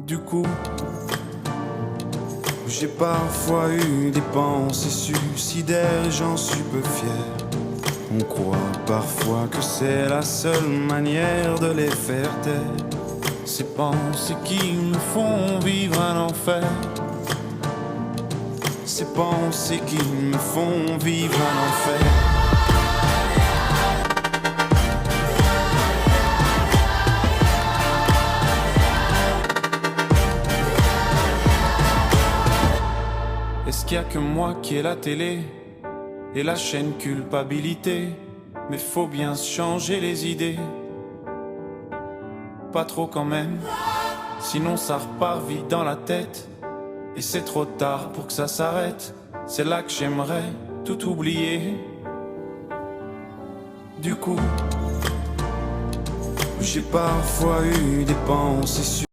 Du coup, j'ai parfois eu des pensées suicidaires et j'en suis peu fier. On croit parfois que c'est la seule manière de les faire taire. Ces pensées qui me font vivre un enfer. Ces pensées qui me font vivre un enfer. Est-ce qu'il y a que moi qui ai la télé et la chaîne culpabilité? Mais faut bien se changer les idées. Pas trop quand même, sinon ça repart vite dans la tête. Et c'est trop tard pour que ça s'arrête. C'est là que j'aimerais tout oublier. Du coup, j'ai parfois eu des pensées